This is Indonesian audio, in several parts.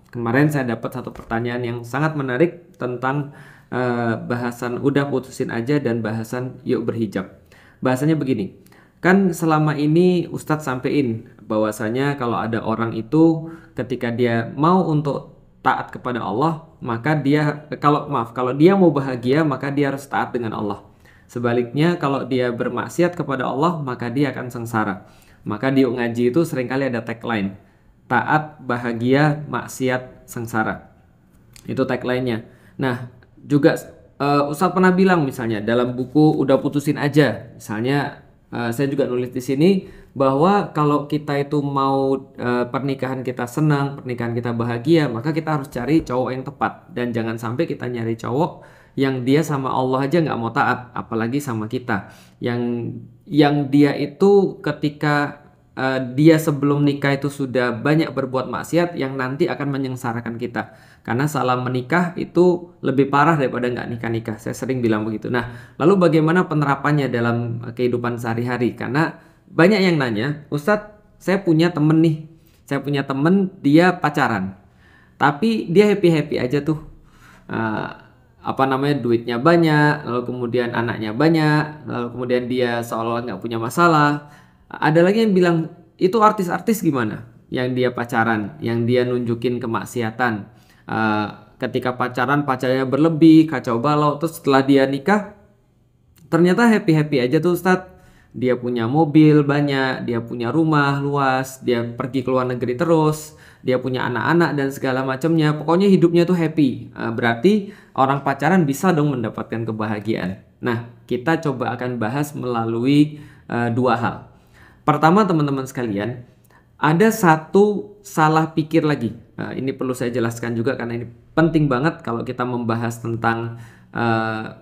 Kemarin saya dapat satu pertanyaan yang sangat menarik tentang bahasan udah putusin aja dan bahasan yuk berhijab. Bahasanya begini, kan selama ini Ustadz sampein bahwasanya kalau ada orang itu ketika dia mau untuk taat kepada Allah, maka dia kalau dia mau bahagia maka dia harus taat dengan Allah. Sebaliknya kalau dia bermaksiat kepada Allah maka dia akan sengsara. Maka di ngaji itu seringkali ada tagline, taat, bahagia, maksiat, sengsara. Itu tagline-nya. Nah, juga Ustadz pernah bilang misalnya dalam buku Udah Putusin Aja, misalnya saya juga nulis di sini bahwa kalau kita itu mau pernikahan kita senang, pernikahan kita bahagia, maka kita harus cari cowok yang tepat dan jangan sampai kita nyari cowok yang dia sama Allah aja nggak mau taat, apalagi sama kita. Yang dia itu ketika dia sebelum nikah itu sudah banyak berbuat maksiat yang nanti akan menyengsarakan kita. Karena salah menikah itu lebih parah daripada nggak nikah-nikah. Saya sering bilang begitu. Nah, lalu bagaimana penerapannya dalam kehidupan sehari-hari? Karena banyak yang nanya, Ustadz, saya punya temen nih. Saya punya temen, dia pacaran. Tapi dia happy-happy aja tuh. Eh, apa namanya, duitnya banyak, lalu kemudian anaknya banyak, lalu kemudian dia seolah-olah nggak punya masalah. Ada lagi yang bilang, itu artis-artis gimana? Yang dia pacaran, yang dia nunjukin kemaksiatan. Eh, ketika pacaran, pacarnya berlebih, kacau balau. Terus setelah dia nikah, ternyata happy-happy aja tuh Ustadz. Dia punya mobil banyak, dia punya rumah luas, dia pergi ke luar negeri terus, dia punya anak-anak dan segala macamnya. Pokoknya hidupnya tuh happy. Berarti orang pacaran bisa dong mendapatkan kebahagiaan. Nah, kita coba akan bahas melalui dua hal. Pertama, teman-teman sekalian, ada satu salah pikir lagi. Ini perlu saya jelaskan juga karena ini penting banget kalau kita membahas tentang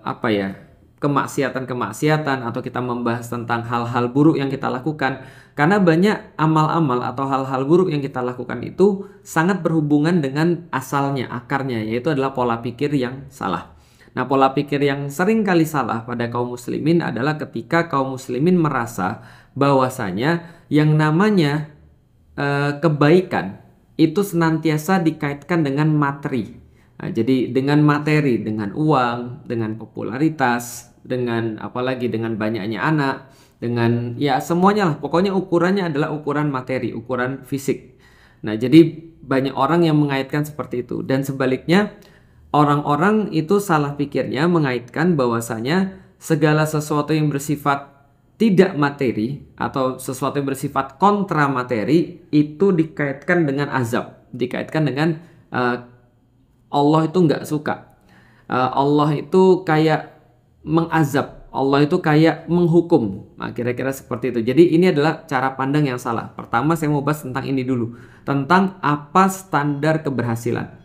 apa ya, kemaksiatan-kemaksiatan atau kita membahas tentang hal-hal buruk yang kita lakukan. Karena banyak amal-amal atau hal-hal buruk yang kita lakukan itu sangat berhubungan dengan asalnya, akarnya, yaitu adalah pola pikir yang salah. Nah, pola pikir yang sering kali salah pada kaum muslimin adalah ketika kaum muslimin merasa bahwasanya yang namanya kebaikan itu senantiasa dikaitkan dengan materi. Nah, jadi dengan materi, dengan uang, dengan popularitas, dengan apalagi dengan banyaknya anak, dengan ya semuanya lah. Pokoknya ukurannya adalah ukuran materi, ukuran fisik. Nah, jadi banyak orang yang mengaitkan seperti itu. Dan sebaliknya, orang-orang itu salah pikirnya mengaitkan bahwasanya segala sesuatu yang bersifat tidak materi atau sesuatu yang bersifat kontra materi itu dikaitkan dengan azab, dikaitkan dengan Allah itu nggak suka. Allah itu kayak mengazab. Allah itu kayak menghukum. Nah, kira-kira seperti itu. Jadi ini adalah cara pandang yang salah. Pertama saya mau bahas tentang ini dulu. Tentang apa standar keberhasilan.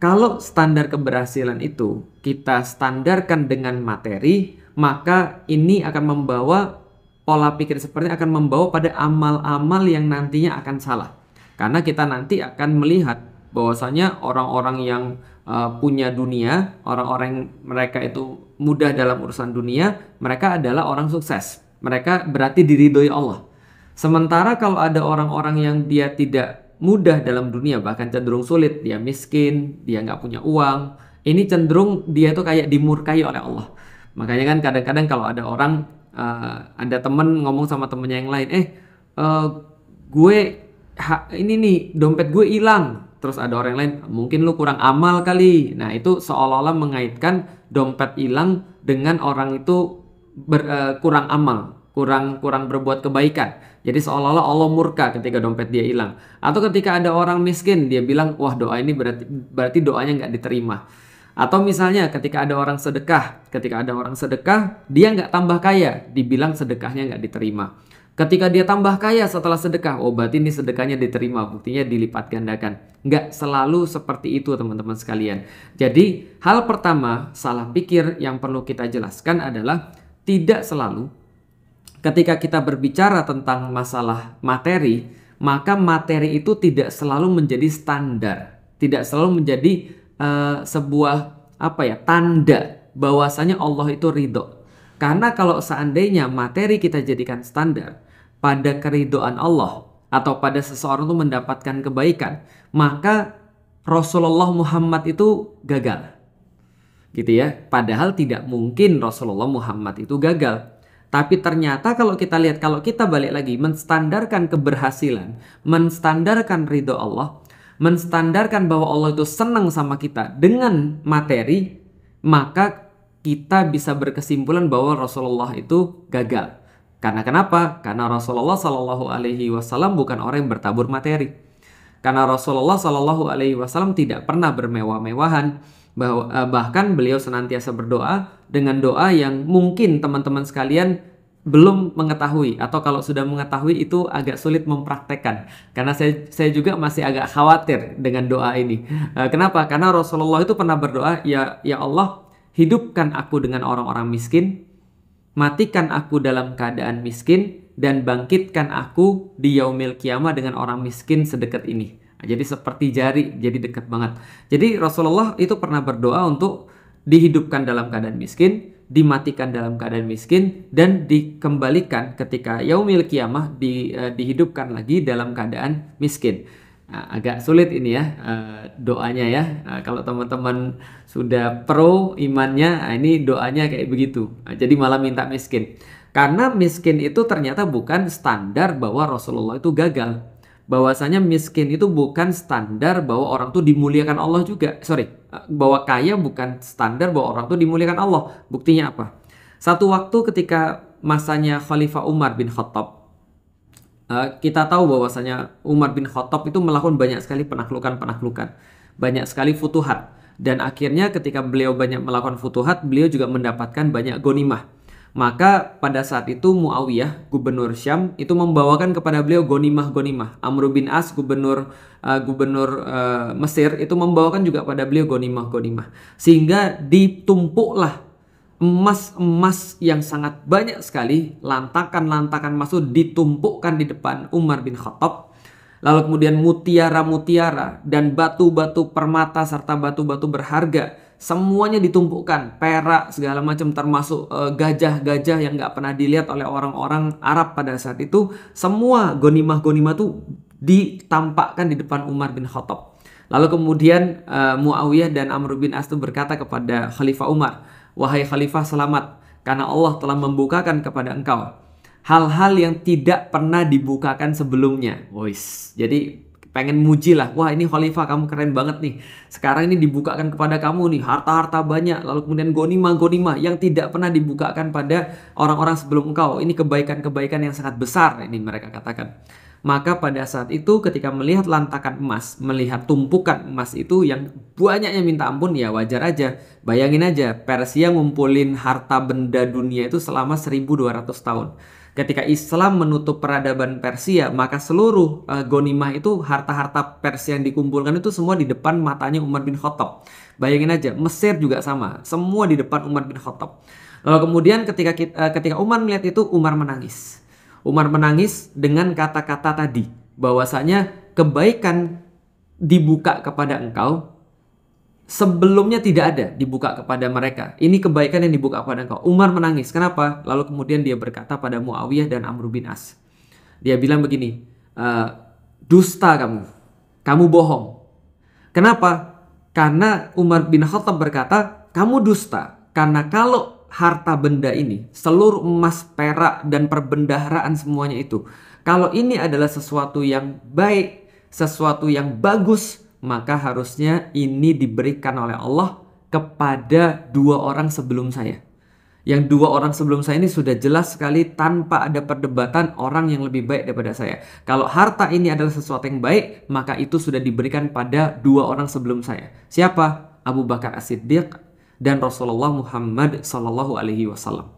Kalau standar keberhasilan itu kita standarkan dengan materi, maka ini akan membawa pola pikir seperti ini akan membawa pada amal-amal yang nantinya akan salah. Karena kita nanti akan melihat bahwasanya orang-orang yang punya dunia, orang-orang yang mereka itu mudah dalam urusan dunia, mereka adalah orang sukses. Mereka berarti diridhoi Allah. Sementara kalau ada orang-orang yang dia tidak mudah dalam dunia, bahkan cenderung sulit, dia miskin, dia nggak punya uang, ini cenderung dia tuh kayak dimurkai oleh Allah. Makanya kan kadang-kadang kalau ada orang, ada temen ngomong sama temennya yang lain, gue ini nih dompet gue hilang. Terus ada orang lain, mungkin lu kurang amal kali. Nah, itu seolah-olah mengaitkan dompet hilang dengan orang itu kurang amal, kurang berbuat kebaikan. Jadi seolah-olah Allah murka ketika dompet dia hilang. Atau ketika ada orang miskin, dia bilang, wah doa ini berarti doanya nggak diterima. Atau misalnya ketika ada orang sedekah, dia nggak tambah kaya, dibilang sedekahnya nggak diterima. Ketika dia tambah kaya setelah sedekah, oh berarti ini sedekahnya diterima, buktinya dilipat gandakan. Nggak selalu seperti itu teman-teman sekalian. Jadi hal pertama salah pikir yang perlu kita jelaskan adalah tidak selalu ketika kita berbicara tentang masalah materi, maka materi itu tidak selalu menjadi standar, tidak selalu menjadi sebuah tanda bahwasanya Allah itu ridho. Karena kalau seandainya materi kita jadikan standar pada keridhaan Allah atau pada seseorang itu mendapatkan kebaikan, maka Rasulullah Muhammad itu gagal. Gitu ya. Padahal tidak mungkin Rasulullah Muhammad itu gagal. Tapi ternyata kalau kita lihat, kalau kita balik lagi menstandarkan keberhasilan, menstandarkan ridho Allah, menstandarkan bahwa Allah itu senang sama kita dengan materi, maka kita bisa berkesimpulan bahwa Rasulullah itu gagal. Karena kenapa? Karena Rasulullah Shallallahu Alaihi Wasallam bukan orang yang bertabur materi. Karena Rasulullah Shallallahu Alaihi Wasallam tidak pernah bermewah-mewahan. Bahkan beliau senantiasa berdoa dengan doa yang mungkin teman-teman sekalian belum mengetahui, atau kalau sudah mengetahui itu agak sulit mempraktekkan, karena saya juga masih agak khawatir dengan doa ini. Kenapa? Karena Rasulullah itu pernah berdoa, ya Allah, hidupkan aku dengan orang-orang miskin, matikan aku dalam keadaan miskin, dan bangkitkan aku di yaumil kiamah dengan orang miskin sedekat ini. Jadi seperti jari, jadi dekat banget. Jadi Rasulullah itu pernah berdoa untuk dihidupkan dalam keadaan miskin, dimatikan dalam keadaan miskin, dan dikembalikan ketika yaumil kiamah dihidupkan lagi dalam keadaan miskin. Nah, agak sulit ini ya doanya ya. Kalau teman-teman sudah pro imannya, ini doanya kayak begitu. Jadi malah minta miskin. Karena miskin itu ternyata bukan standar bahwa Rasulullah itu gagal. Bahwasanya miskin itu bukan standar bahwa orang tuh dimuliakan Allah juga. Bahwa kaya bukan standar bahwa orang tuh dimuliakan Allah. Buktinya apa? Satu waktu ketika masanya Khalifah Umar bin Khattab, kita tahu bahwasanya Umar bin Khattab itu melakukan banyak sekali penaklukan-penaklukan, banyak sekali futuhat, dan akhirnya ketika beliau banyak melakukan futuhat, beliau juga mendapatkan banyak ghanimah. Maka pada saat itu Muawiyah, gubernur Syam, itu membawakan kepada beliau ghanimah-ghanimah. Amr bin As, gubernur Mesir, itu membawakan juga pada beliau ghanimah-ghanimah. Sehingga ditumpuklah emas-emas yang sangat banyak sekali, lantakan-lantakan emas itu ditumpukkan di depan Umar bin Khattab. Lalu kemudian mutiara-mutiara dan batu-batu permata serta batu-batu berharga semuanya ditumpukkan, perak segala macam, termasuk gajah-gajah yang nggak pernah dilihat oleh orang-orang Arab pada saat itu. Semua ghanimah-ghanimah itu ditampakkan di depan Umar bin Khattab. Lalu kemudian Muawiyah dan Amr bin As itu berkata kepada Khalifah Umar, "Wahai Khalifah, selamat, karena Allah telah membukakan kepada engkau hal-hal yang tidak pernah dibukakan sebelumnya." Jadi pengen muji lah, wah ini Khalifah kamu keren banget nih, sekarang ini dibukakan kepada kamu nih harta-harta banyak, lalu kemudian ghanimah-ghanimah yang tidak pernah dibukakan pada orang-orang sebelum engkau. Ini kebaikan-kebaikan yang sangat besar, ini mereka katakan. Maka pada saat itu ketika melihat lantakan emas, melihat tumpukan emas itu yang banyaknya minta ampun, ya wajar aja. Bayangin aja, Persia ngumpulin harta benda dunia itu selama 1200 tahun. Ketika Islam menutup peradaban Persia, maka seluruh ghanimah itu, harta-harta Persia yang dikumpulkan itu semua di depan matanya Umar bin Khattab. Bayangin aja, Mesir juga sama, semua di depan Umar bin Khattab. Lalu kemudian ketika Umar melihat itu, Umar menangis. Umar menangis dengan kata-kata tadi, bahwasanya kebaikan dibuka kepada engkau sebelumnya tidak ada dibuka kepada mereka. Ini kebaikan yang dibuka kepada engkau. Umar menangis. Kenapa? Lalu kemudian dia berkata pada Muawiyah dan Amr bin As. Dia bilang begini, dusta kamu bohong. Kenapa? Karena Umar bin Khattab berkata, kamu dusta. Karena kalau harta benda ini, seluruh emas, perak, dan perbendaharaan semuanya itu, kalau ini adalah sesuatu yang baik, sesuatu yang bagus, maka harusnya ini diberikan oleh Allah kepada dua orang sebelum saya. Yang dua orang sebelum saya ini sudah jelas sekali tanpa ada perdebatan orang yang lebih baik daripada saya. Kalau harta ini adalah sesuatu yang baik, maka itu sudah diberikan pada dua orang sebelum saya. Siapa? Abu Bakar As-Siddiq dan Rasulullah Muhammad Sallallahu Alaihi Wasallam.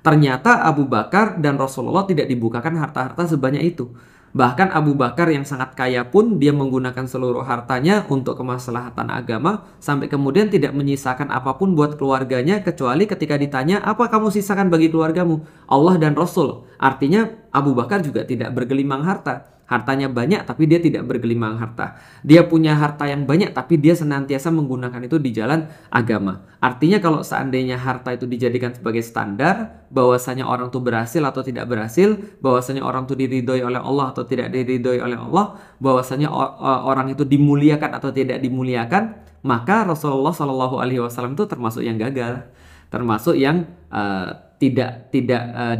Ternyata Abu Bakar dan Rasulullah tidak dibukakan harta-harta sebanyak itu. Bahkan Abu Bakar yang sangat kaya pun dia menggunakan seluruh hartanya untuk kemaslahatan agama, sampai kemudian tidak menyisakan apapun buat keluarganya, kecuali ketika ditanya, apa kamu sisakan bagi keluargamu? Allah dan Rasul. Artinya Abu Bakar juga tidak bergelimang harta. Hartanya banyak tapi dia tidak bergelimang harta. Dia punya harta yang banyak tapi dia senantiasa menggunakan itu di jalan agama. Artinya kalau seandainya harta itu dijadikan sebagai standar, bahwasanya orang itu berhasil atau tidak berhasil, bahwasanya orang itu diridhoi oleh Allah atau tidak diridhoi oleh Allah, bahwasanya orang itu dimuliakan atau tidak dimuliakan, maka Rasulullah Shallallahu Alaihi Wasallam itu termasuk yang gagal, termasuk yang tidak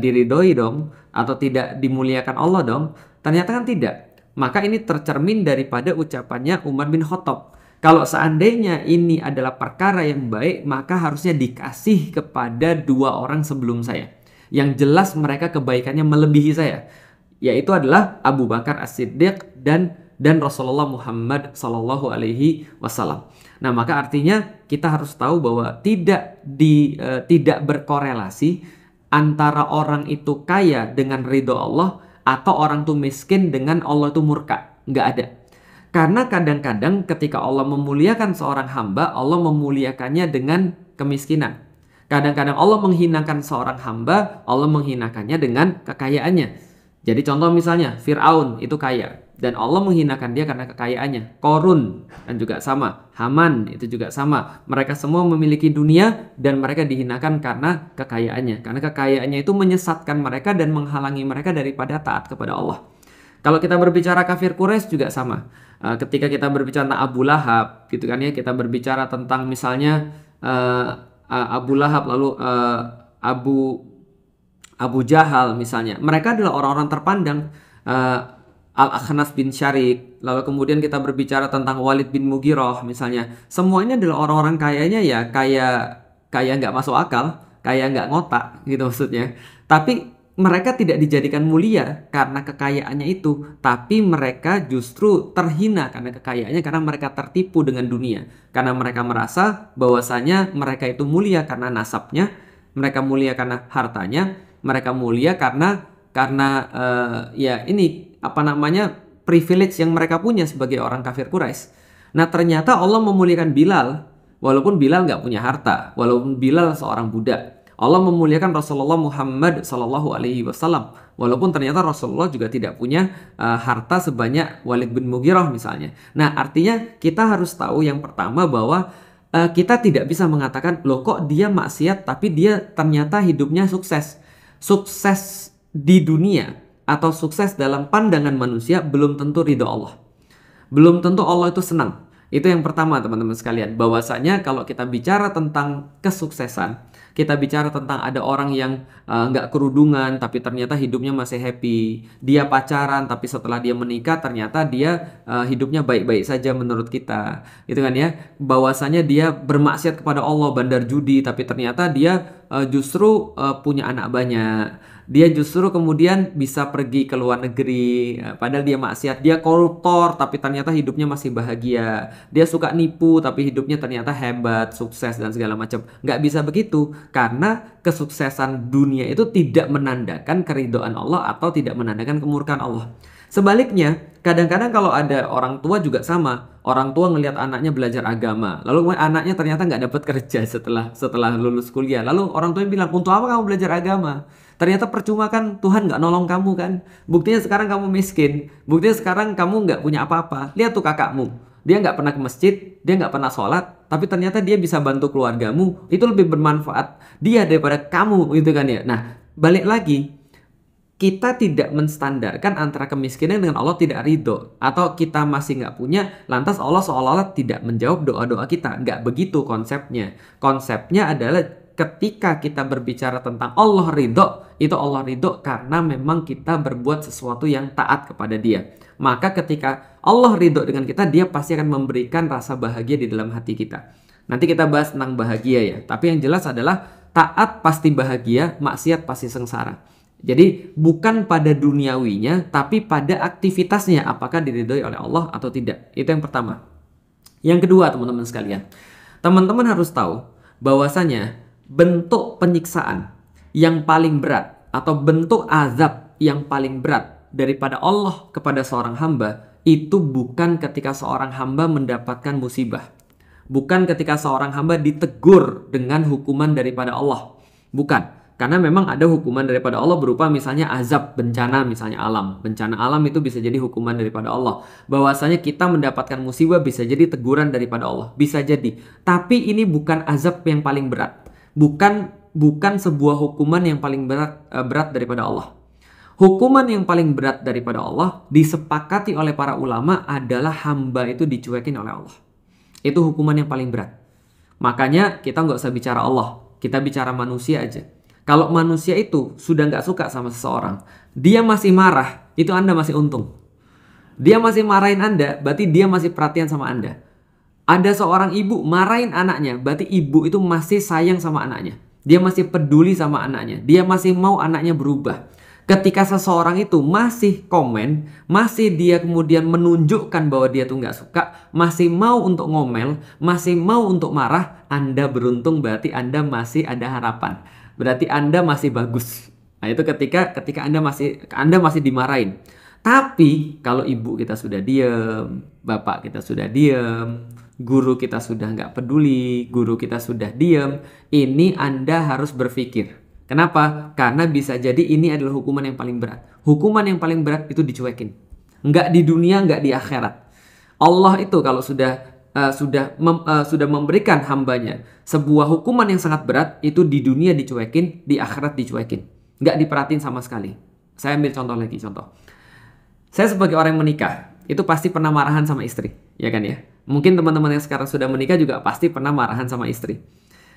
diridhoi dong, atau tidak dimuliakan Allah dong. Ternyata kan tidak. Maka ini tercermin daripada ucapannya Umar bin Khattab. Kalau seandainya ini adalah perkara yang baik, maka harusnya dikasih kepada dua orang sebelum saya. Yang jelas mereka kebaikannya melebihi saya. Yaitu adalah Abu Bakar As-Siddiq dan Rasulullah Muhammad Sallallahu Alaihi Wasallam. Nah, maka artinya kita harus tahu bahwa tidak berkorelasi antara orang itu kaya dengan ridho Allah atau orang itu miskin dengan Allah itu murka. Nggak ada. Karena kadang-kadang ketika Allah memuliakan seorang hamba, Allah memuliakannya dengan kemiskinan. Kadang-kadang Allah menghinakan seorang hamba, Allah menghinakannya dengan kekayaannya. Jadi contoh misalnya Fir'aun itu kaya dan Allah menghinakan dia karena kekayaannya. Korun dan juga sama, Haman itu juga sama. Mereka semua memiliki dunia dan mereka dihinakan karena kekayaannya. Karena kekayaannya itu menyesatkan mereka dan menghalangi mereka daripada taat kepada Allah. Kalau kita berbicara kafir Quraisy juga sama. Ketika kita berbicara tentang Abu Lahab, gitu kan ya, kita berbicara tentang misalnya Abu Lahab lalu Abu Jahal misalnya, mereka adalah orang-orang terpandang. Al-Akhnas bin Syarik, lalu kemudian kita berbicara tentang Walid bin Mughirah misalnya, semuanya adalah orang-orang kayanya ya kaya nggak masuk akal, kaya nggak ngotak gitu maksudnya. Tapi mereka tidak dijadikan mulia karena kekayaannya itu, tapi mereka justru terhina karena kekayaannya, karena mereka tertipu dengan dunia, karena mereka merasa bahwasanya mereka itu mulia karena nasabnya, mereka mulia karena hartanya, mereka mulia karena ya ini privilege yang mereka punya sebagai orang kafir Quraisy. Nah, ternyata Allah memuliakan Bilal walaupun Bilal nggak punya harta, walaupun Bilal seorang budak. Allah memuliakan Rasulullah Muhammad Sallallahu Alaihi Wasallam walaupun ternyata Rasulullah juga tidak punya harta sebanyak Walid bin Mughirah misalnya. Nah, artinya kita harus tahu yang pertama bahwa kita tidak bisa mengatakan loh kok dia maksiat tapi dia ternyata hidupnya sukses. Sukses di dunia atau sukses dalam pandangan manusia belum tentu ridho Allah. Belum tentu Allah itu senang. Itu yang pertama teman-teman sekalian. Bahwasanya kalau kita bicara tentang kesuksesan, kita bicara tentang ada orang yang nggak kerudungan tapi ternyata hidupnya masih happy. Dia pacaran tapi setelah dia menikah ternyata dia hidupnya baik-baik saja menurut kita. Gitu kan ya. Bahwasanya dia bermaksiat kepada Allah, bandar judi, tapi ternyata dia justru punya anak banyak. Dia justru kemudian bisa pergi ke luar negeri, padahal dia maksiat. Dia koruptor tapi ternyata hidupnya masih bahagia. Dia suka nipu tapi hidupnya ternyata hebat, sukses dan segala macam. Nggak bisa begitu, karena kesuksesan dunia itu tidak menandakan keridhaan Allah atau tidak menandakan kemurkaan Allah. Sebaliknya, kadang-kadang kalau ada orang tua juga sama. Orang tua ngelihat anaknya belajar agama, lalu anaknya ternyata nggak dapat kerja setelah lulus kuliah. Lalu orang tuanya bilang, untuk apa kamu belajar agama? Ternyata percuma kan, Tuhan nggak nolong kamu kan. Buktinya sekarang kamu miskin. Buktinya sekarang kamu nggak punya apa-apa. Lihat tuh kakakmu. Dia nggak pernah ke masjid, dia nggak pernah sholat, tapi ternyata dia bisa bantu keluargamu. Itu lebih bermanfaat dia daripada kamu, gitu kan ya. Nah, balik lagi. Kita tidak menstandarkan antara kemiskinan dengan Allah tidak ridho. Atau kita masih nggak punya, lantas Allah seolah-olah tidak menjawab doa-doa kita. Nggak begitu konsepnya. Konsepnya adalah ketika kita berbicara tentang Allah ridho, itu Allah ridho karena memang kita berbuat sesuatu yang taat kepada Dia. Maka ketika Allah ridho dengan kita, Dia pasti akan memberikan rasa bahagia di dalam hati kita. Nanti kita bahas tentang bahagia ya. Tapi yang jelas adalah taat pasti bahagia, maksiat pasti sengsara. Jadi bukan pada duniawinya, tapi pada aktivitasnya, apakah diridhoi oleh Allah atau tidak. Itu yang pertama. Yang kedua teman-teman sekalian, teman-teman harus tahu bahwasanya bentuk penyiksaan yang paling berat atau bentuk azab yang paling berat daripada Allah kepada seorang hamba itu bukan ketika seorang hamba mendapatkan musibah. Bukan ketika seorang hamba ditegur dengan hukuman daripada Allah. Bukan. Karena memang ada hukuman daripada Allah berupa misalnya azab, bencana misalnya alam. Bencana alam itu bisa jadi hukuman daripada Allah. Bahwasanya kita mendapatkan musibah bisa jadi teguran daripada Allah. Bisa jadi. Tapi ini bukan azab yang paling berat. Bukan sebuah hukuman yang paling berat daripada Allah. Hukuman yang paling berat daripada Allah disepakati oleh para ulama adalah hamba itu dicuekin oleh Allah. Itu hukuman yang paling berat. Makanya kita nggak usah bicara Allah. Kita bicara manusia aja. Kalau manusia itu sudah nggak suka sama seseorang, dia masih marah, itu Anda masih untung. Dia masih marahin Anda, berarti dia masih perhatian sama Anda. Ada seorang ibu marahin anaknya, berarti ibu itu masih sayang sama anaknya. Dia masih peduli sama anaknya. Dia masih mau anaknya berubah. Ketika seseorang itu masih komen, masih dia kemudian menunjukkan bahwa dia tuh nggak suka, masih mau untuk ngomel, masih mau untuk marah, Anda beruntung, berarti Anda masih ada harapan. Berarti Anda masih bagus. Nah, itu ketika Anda masih dimarahin. Tapi kalau ibu kita sudah diem, bapak kita sudah diem, guru kita sudah nggak peduli, guru kita sudah diem, ini Anda harus berpikir. Kenapa? Karena bisa jadi ini adalah hukuman yang paling berat. Hukuman yang paling berat itu dicuekin. Nggak di dunia, nggak di akhirat. Allah itu kalau sudah memberikan hambanya sebuah hukuman yang sangat berat, itu di dunia dicuekin, di akhirat dicuekin. Nggak diperhatiin sama sekali. Saya ambil contoh lagi, Saya sebagai orang yang menikah, itu pasti pernah marahan sama istri, ya kan ya? Mungkin teman-teman yang sekarang sudah menikah juga pasti pernah marahan sama istri.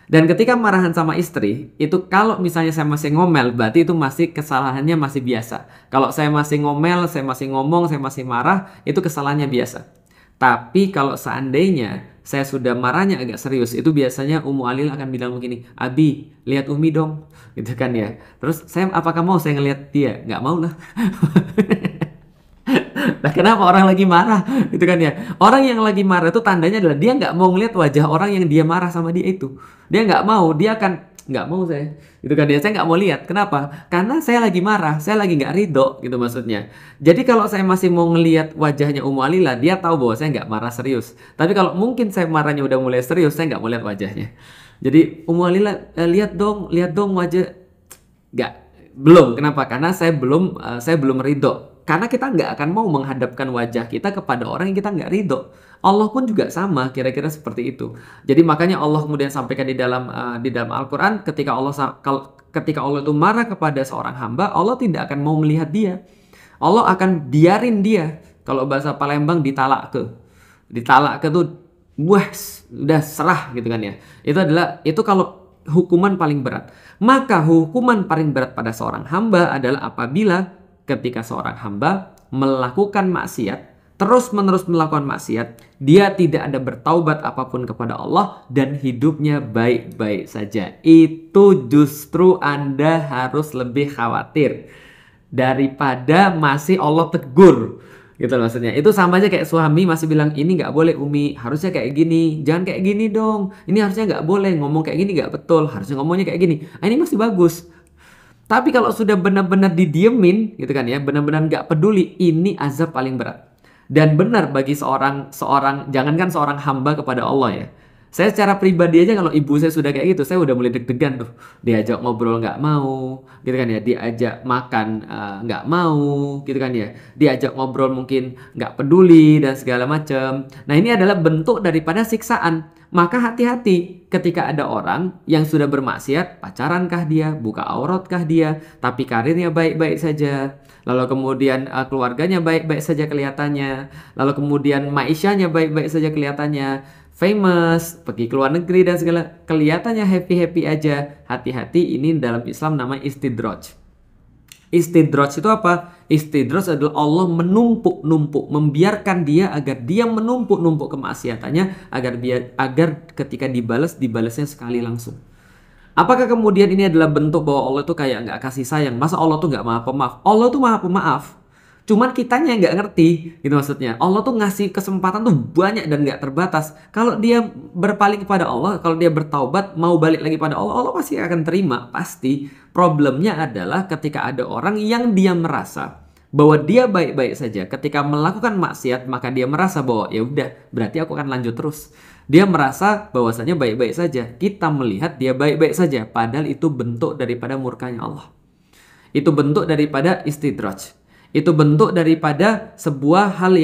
Dan ketika marahan sama istri, itu kalau misalnya saya masih ngomel, berarti itu masih kesalahannya masih biasa. Kalau saya masih ngomel, saya masih ngomong, saya masih marah, itu kesalahannya biasa. Tapi kalau seandainya saya sudah marahnya agak serius, itu biasanya Ummu Alil akan bilang begini, Abi, lihat Umi dong, gitu kan ya. Terus apakah mau saya ngelihat dia? Nggak mau lah. Nah, kenapa orang lagi marah, gitu kan ya? Orang yang lagi marah itu tandanya adalah dia nggak mau ngelihat wajah orang yang dia marah sama dia itu. Dia nggak mau, dia akan nggak mau saya, gitu kan dia. Saya nggak mau lihat. Kenapa? Karena saya lagi marah, saya lagi nggak ridho, gitu maksudnya. Jadi kalau saya masih mau ngelihat wajahnya Ummu Alila, dia tahu bahwa saya nggak marah serius. Tapi kalau mungkin saya marahnya udah mulai serius, saya nggak mau lihat wajahnya. Jadi Ummu Alila, lihat dong wajah. Nggak, belum. Kenapa? Karena saya belum ridho. Karena kita nggak akan mau menghadapkan wajah kita kepada orang yang kita nggak ridho. Allah pun juga sama, kira-kira seperti itu. Jadi makanya Allah kemudian sampaikan di dalam Al-Quran, ketika Allah itu marah kepada seorang hamba, Allah tidak akan mau melihat dia. Allah akan biarin dia. Kalau bahasa Palembang ditalak ke tuh, wah, udah serah gitu kan ya. Itu kalau hukuman paling berat. Maka hukuman paling berat pada seorang hamba adalah apabila ketika seorang hamba melakukan maksiat, terus-menerus melakukan maksiat, dia tidak ada bertaubat apapun kepada Allah dan hidupnya baik-baik saja. Itu justru Anda harus lebih khawatir daripada masih Allah tegur. Gitu maksudnya. Itu sama aja kayak suami masih bilang, ini nggak boleh Umi, harusnya kayak gini, jangan kayak gini dong, ini harusnya nggak boleh, ngomong kayak gini nggak betul, harusnya ngomongnya kayak gini. Ini masih bagus. Tapi kalau sudah benar-benar didiemin, gitu kan ya, benar-benar nggak peduli, ini azab paling berat. Dan benar bagi seorang jangankan seorang hamba kepada Allah ya. Saya secara pribadi aja kalau ibu saya sudah kayak gitu, saya udah mulai deg-degan tuh. Diajak ngobrol nggak mau, gitu kan ya. Diajak makan nggak mau, gitu kan ya. Diajak ngobrol mungkin nggak peduli dan segala macam. Nah, ini adalah bentuk daripada siksaan. Maka hati-hati ketika ada orang yang sudah bermaksiat, pacarankah dia, buka auratkah dia, tapi karirnya baik-baik saja, lalu kemudian keluarganya baik-baik saja kelihatannya, lalu kemudian maisyahnya baik-baik saja kelihatannya, famous, pergi ke luar negeri dan segala, kelihatannya happy-happy aja. Hati-hati, ini dalam Islam namanya istidraj. Istidraj itu apa? Istidraj adalah Allah menumpuk-numpuk, membiarkan dia agar dia menumpuk-numpuk kemaksiatannya agar ketika dibalasnya sekali langsung. Apakah kemudian ini adalah bentuk bahwa Allah itu kayak nggak kasih sayang? Masa Allah tuh nggak maha pemaaf? Allah tuh maha pemaaf. Cuman kitanya nggak ngerti, gitu maksudnya. Allah tuh ngasih kesempatan tuh banyak dan nggak terbatas. Kalau dia berpaling kepada Allah, kalau dia bertaubat, mau balik lagi pada Allah, Allah pasti akan terima, pasti. Problemnya adalah ketika ada orang yang dia merasa bahwa dia baik-baik saja. Ketika melakukan maksiat, maka dia merasa bahwa ya udah, berarti aku akan lanjut terus. Dia merasa bahwasanya baik-baik saja. Kita melihat dia baik-baik saja, padahal itu bentuk daripada murkanya Allah. Itu bentuk daripada istidraj. Itu bentuk daripada sebuah hal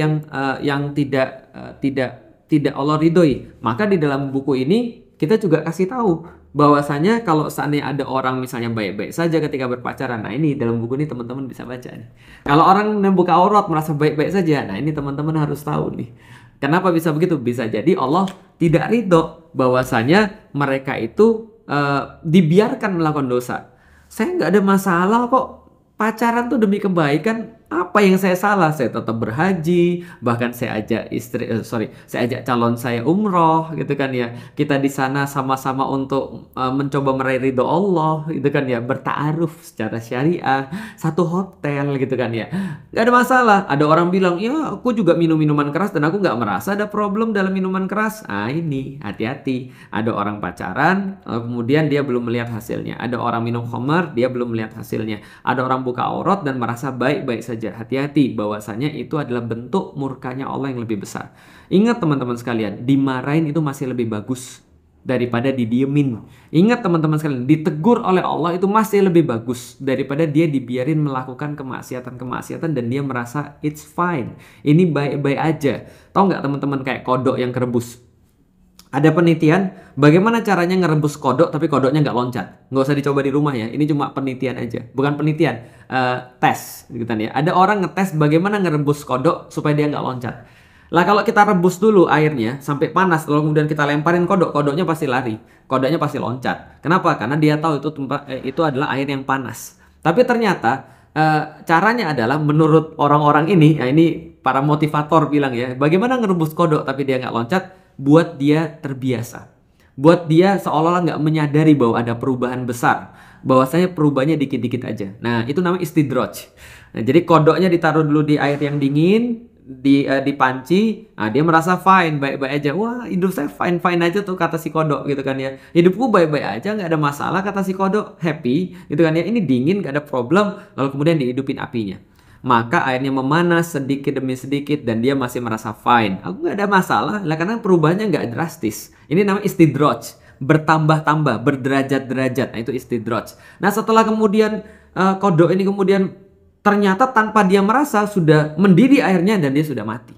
yang tidak Allah ridhoi. Maka di dalam buku ini kita juga kasih tahu bahwasanya kalau seandainya ada orang misalnya baik-baik saja ketika berpacaran, nah ini dalam buku ini teman-teman bisa baca nih. Kalau orang membuka aurat merasa baik-baik saja, nah ini teman-teman harus tahu nih. Kenapa bisa begitu? Bisa jadi Allah tidak ridho bahwasanya mereka itu dibiarkan melakukan dosa. Saya nggak ada masalah kok pacaran tuh demi kebaikan. Apa yang saya salah? Saya tetap berhaji, bahkan saya ajak saya ajak calon saya umroh, gitu kan ya. Kita di sana sama-sama untuk mencoba meraih ridho Allah, gitu kan ya. Bertaaruf secara syariah, satu hotel, gitu kan ya. Gak ada masalah. Ada orang bilang, ya aku juga minum minuman keras dan aku nggak merasa ada problem dalam minuman keras. Ah ini hati-hati. Ada orang pacaran, kemudian dia belum melihat hasilnya. Ada orang minum khamar, dia belum melihat hasilnya. Ada orang buka aurat dan merasa baik-baik saja. Hati-hati, bahwasanya itu adalah bentuk murkanya Allah yang lebih besar. Ingat teman-teman sekalian, dimarahin itu masih lebih bagus daripada didiemin. Ingat teman-teman sekalian, ditegur oleh Allah itu masih lebih bagus daripada dia dibiarin melakukan kemaksiatan dan dia merasa it's fine, ini baik-baik aja. Tahu nggak teman-teman, kayak kodok yang kerebus? Ada penelitian bagaimana caranya ngerebus kodok tapi kodoknya nggak loncat. Nggak usah dicoba di rumah ya. Ini cuma penelitian aja. Bukan penelitian, tes gitu kan ya. Ada orang ngetes bagaimana ngerebus kodok supaya dia nggak loncat. Lah kalau kita rebus dulu airnya sampai panas, lalu kemudian kita lemparin kodok, kodoknya pasti lari. Kodoknya pasti loncat. Kenapa? Karena dia tahu itu adalah air yang panas. Tapi ternyata caranya adalah menurut orang-orang ini, ya ini para motivator bilang ya, bagaimana ngerebus kodok tapi dia nggak loncat? Buat dia terbiasa, buat dia seolah-olah nggak menyadari bahwa ada perubahan besar, bahwasanya perubahannya dikit-dikit aja. Nah itu namanya istidraj. Nah, jadi kodoknya ditaruh dulu di air yang dingin, di panci. Nah, dia merasa fine, baik-baik aja. Wah, hidup saya fine-fine aja tuh, kata si kodok, gitu kan ya. Hidupku baik-baik aja, nggak ada masalah, kata si kodok, happy, gitu kan ya. Ini dingin, nggak ada problem. Lalu kemudian dihidupin apinya, maka airnya memanas sedikit demi sedikit dan dia masih merasa fine. Aku nggak ada masalah lah, karena perubahannya nggak drastis. Ini namanya istidraj, bertambah-tambah, berderajat-derajat. Nah itu istidraj. Nah setelah kemudian kodok ini kemudian ternyata tanpa dia merasa sudah mendidih airnya dan dia sudah mati.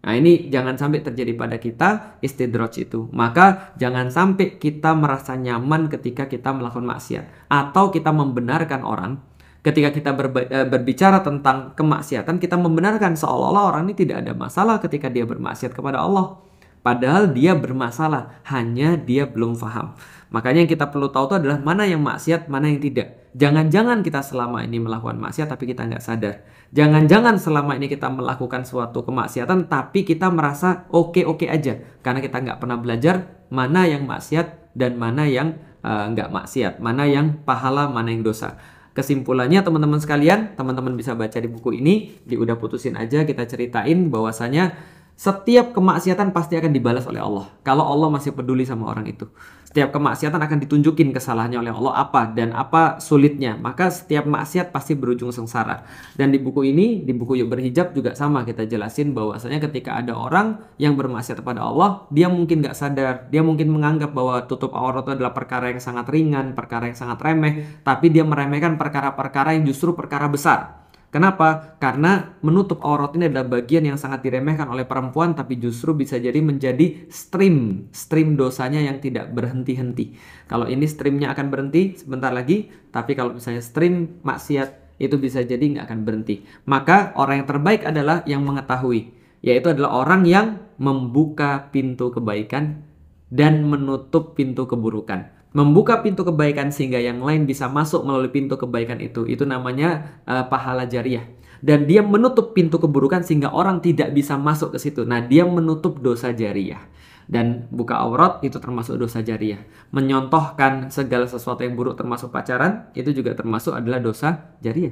Nah ini jangan sampai terjadi pada kita istidraj itu. Maka jangan sampai kita merasa nyaman ketika kita melakukan maksiat atau kita membenarkan orang. Ketika kita berbicara tentang kemaksiatan, kita membenarkan seolah-olah orang ini tidak ada masalah ketika dia bermaksiat kepada Allah. Padahal dia bermasalah, hanya dia belum paham. Makanya yang kita perlu tahu itu adalah mana yang maksiat, mana yang tidak. Jangan-jangan kita selama ini melakukan maksiat tapi kita nggak sadar. Jangan-jangan selama ini kita melakukan suatu kemaksiatan tapi kita merasa oke-oke aja. Karena kita nggak pernah belajar mana yang maksiat dan mana yang nggak maksiat. Mana yang pahala, mana yang dosa. Kesimpulannya teman-teman sekalian, teman-teman bisa baca di buku ini, di Udah Putusin Aja kita ceritain bahwasanya setiap kemaksiatan pasti akan dibalas oleh Allah. Kalau Allah masih peduli sama orang itu. Setiap kemaksiatan akan ditunjukin kesalahannya oleh Allah apa dan apa sulitnya. Maka setiap maksiat pasti berujung sengsara. Dan di buku ini, di buku Yuk Berhijab juga sama kita jelasin bahwasanya ketika ada orang yang bermaksiat kepada Allah, dia mungkin gak sadar. Dia mungkin menganggap bahwa tutup aurat itu adalah perkara yang sangat ringan, perkara yang sangat remeh. Tapi dia meremehkan perkara-perkara yang justru perkara besar. Kenapa? Karena menutup aurat ini adalah bagian yang sangat diremehkan oleh perempuan, tapi justru bisa jadi menjadi stream dosanya yang tidak berhenti-henti. Kalau ini streamnya akan berhenti sebentar lagi, tapi kalau misalnya stream maksiat itu bisa jadi nggak akan berhenti. Maka orang yang terbaik adalah yang mengetahui, yaitu adalah orang yang membuka pintu kebaikan dan menutup pintu keburukan. Membuka pintu kebaikan sehingga yang lain bisa masuk melalui pintu kebaikan itu namanya pahala jariah. Dan dia menutup pintu keburukan sehingga orang tidak bisa masuk ke situ. Nah, dia menutup dosa jariah. Dan buka aurat itu termasuk dosa jariah. Menyontohkan segala sesuatu yang buruk termasuk pacaran itu juga termasuk adalah dosa jariah.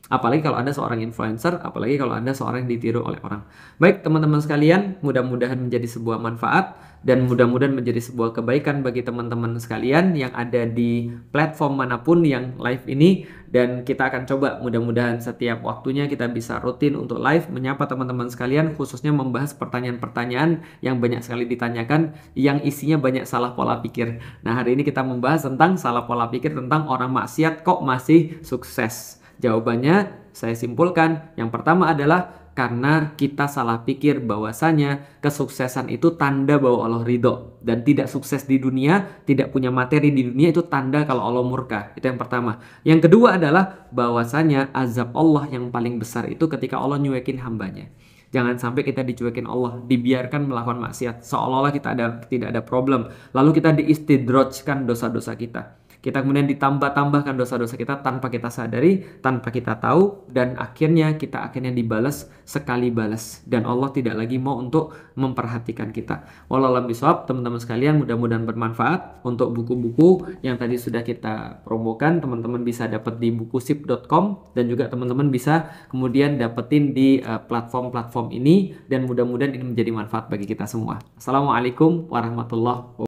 Apalagi kalau Anda seorang influencer, apalagi kalau Anda seorang yang ditiru oleh orang. Baik, teman-teman sekalian, mudah-mudahan menjadi sebuah manfaat dan mudah-mudahan menjadi sebuah kebaikan bagi teman-teman sekalian yang ada di platform manapun yang live ini. Dan kita akan coba mudah-mudahan setiap waktunya kita bisa rutin untuk live menyapa teman-teman sekalian, khususnya membahas pertanyaan-pertanyaan yang banyak sekali ditanyakan yang isinya banyak salah pola pikir. Nah, hari ini kita membahas tentang salah pola pikir tentang orang maksiat kok masih sukses. Jawabannya saya simpulkan, yang pertama adalah karena kita salah pikir bahwasanya kesuksesan itu tanda bahwa Allah ridho, dan tidak sukses di dunia, tidak punya materi di dunia itu tanda kalau Allah murka. Itu yang pertama. Yang kedua adalah bahwasanya azab Allah yang paling besar itu ketika Allah nyuekin hambanya. Jangan sampai kita dicuekin Allah, dibiarkan melakukan maksiat seolah-olah kita tidak ada problem, lalu kita diistidrojkan dosa-dosa kita. Kita kemudian ditambah-tambahkan dosa-dosa kita tanpa kita sadari, tanpa kita tahu, dan akhirnya kita dibalas sekali balas, dan Allah tidak lagi mau untuk memperhatikan kita. Wallahu a'lam bishawab, teman-teman sekalian, mudah-mudahan bermanfaat. Untuk buku-buku yang tadi sudah kita promokan, teman-teman bisa dapat di bukusip.com, dan juga teman-teman bisa kemudian dapetin di platform-platform ini, dan mudah-mudahan ini menjadi manfaat bagi kita semua. Assalamualaikum warahmatullahi wabarakatuh.